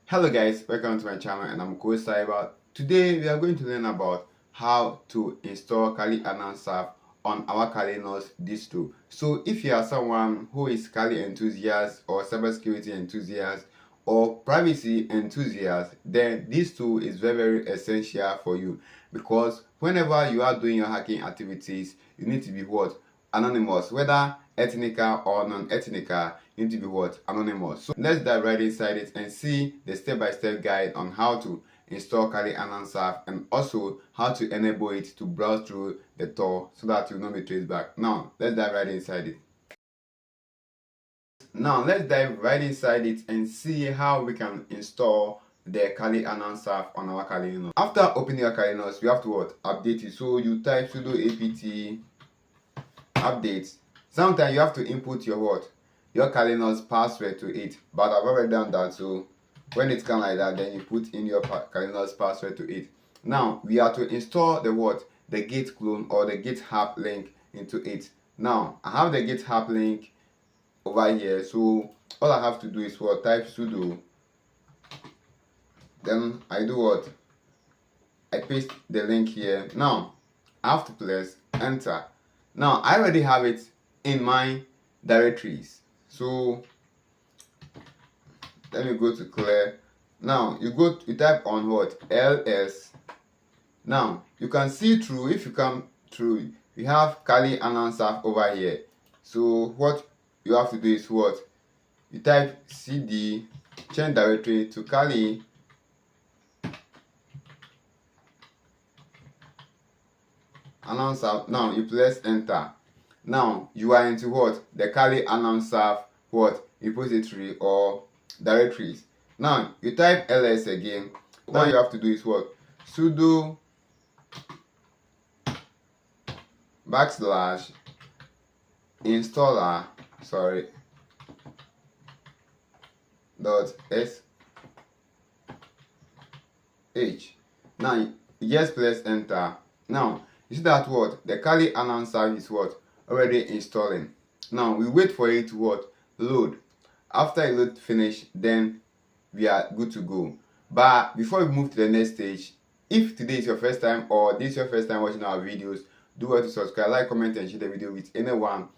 Hello guys, welcome to my channel and I'm Koscyber. Today we are going to learn about how to install Kali Anonsurf on our Kali Anonsurf distro. So if you are someone who is Kali enthusiast or cybersecurity enthusiast or privacy enthusiast, then this tool is very essential for you, because whenever you are doing your hacking activities, you need to be what? Anonymous. Whether ethnical or non-ethnical, you need to be what? Anonymous. So let's dive right inside it and see the step-by-step guide on how to install Kali Anonsurf and also how to enable it to browse through the Tor so that you will not be traced back. Now let's dive right inside it. Now let's dive right inside it and see how we can install the Kali Anonsurf on our Kali Anonsurf. After opening your Kali Anonsurf, you have to what? Update it. So you type sudo apt updates. Sometimes you have to input your what? Your Kali Anonsurf password to it, but I've already done that. So when it comes like that, then you put in your Kali Anonsurf password to it. Now we are to install the what? The git clone or the GitHub link into it. Now I have the GitHub link over here, so all I have to do is what? Type sudo, then I do what? I paste the link here. Now I have to press enter. Now I already have it in my directories, so let me go to clear. Now you type on what? ls. Now you can see through, if you come through, we have Kali Anonsurf over here. So what you have to do is what? You type cd, change directory to Kali Anonsurf. Now you press enter. Now you are into what? The Kali Anonsurf what? Repository or directories. Now you type ls again. Now you have to do is what? Sudo backslash installer .sh. Now you just press enter. Now you see that what? The Kali Anonsurf is what? Already installing. Now we wait for it to what? Load. After it load finish, then we are good to go. But before we move to the next stage, if today is your first time or this is your first time watching our videos, do well to subscribe, like, comment and share the video with anyone.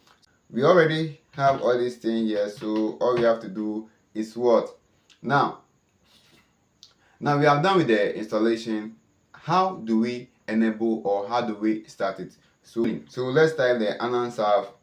We already have all these things here, so all we have to do is what? Now we are done with the installation. How do we enable or how do we start it? So let's type the Anonsurf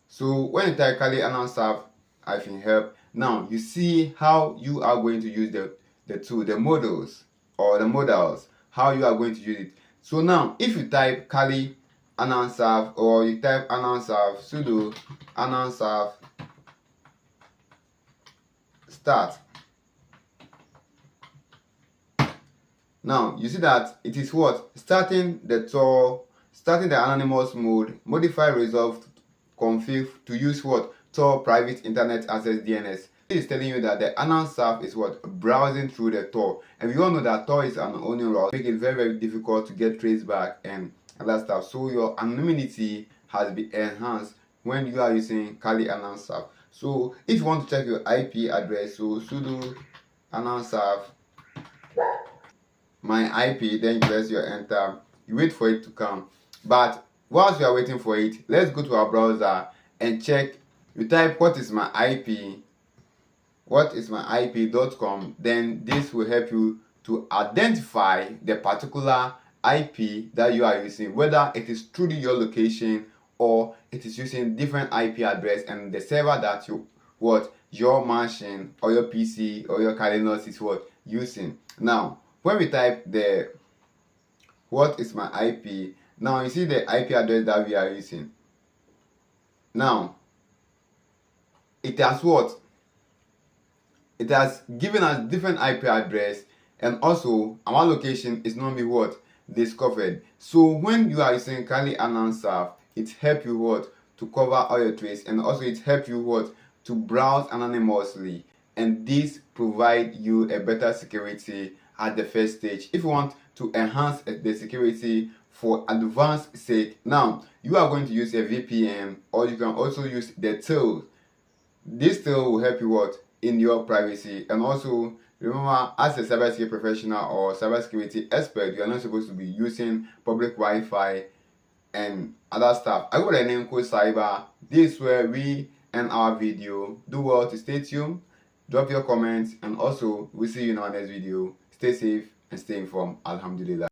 So when you type Kali Anonsurf -help, now you see how you are going to use the tool, the models, how you are going to use it. So now if you type Kali Anonsurf or you type Anonsurf sudo Anonsurf start, now you see that it is what? Starting the Tor, starting the anonymous mode, modify resolve config to use what? Tor private internet access DNS. It is telling you that the Anonsurf is what? Browsing through the Tor, and we all know that Tor is an onion route, make it very difficult to get traced back and other stuff. So your anonymity has been enhanced when you are using Kali Anonsurf. So if you want to check your IP address, so sudo Anonsurf my IP, then you press your enter, you wait for it to come. But whilst we are waiting for it, let's go to our browser and check. You type what is my ip.com, then this will help you to identify the particular IP that you are using, whether it is truly your location or it is using different IP address and the server that your machine or your PC or your Kali Anonsurf is what using. Now when we type the what is my IP, now you see the IP address that we are using. Now it has what? It has given us different IP address, and also our location is normally what? Discovered. So when you are using Kali Anonsurf, it helps you what? To cover all your traces, and also it helps you what? To browse anonymously, and this provide you a better security at the first stage. If you want to enhance the security for advanced sake, now you are going to use a VPN, or you can also use the tool. This tool will help you what in your privacy. And also remember, as a cybersecurity professional or cybersecurity expert, you are not supposed to be using public Wi-Fi and other stuff. I got a name called Koscyber. This is where we end our video. Do well to stay tuned, drop your comments, and also we'll see you in our next video. Stay safe and stay informed. Alhamdulillah.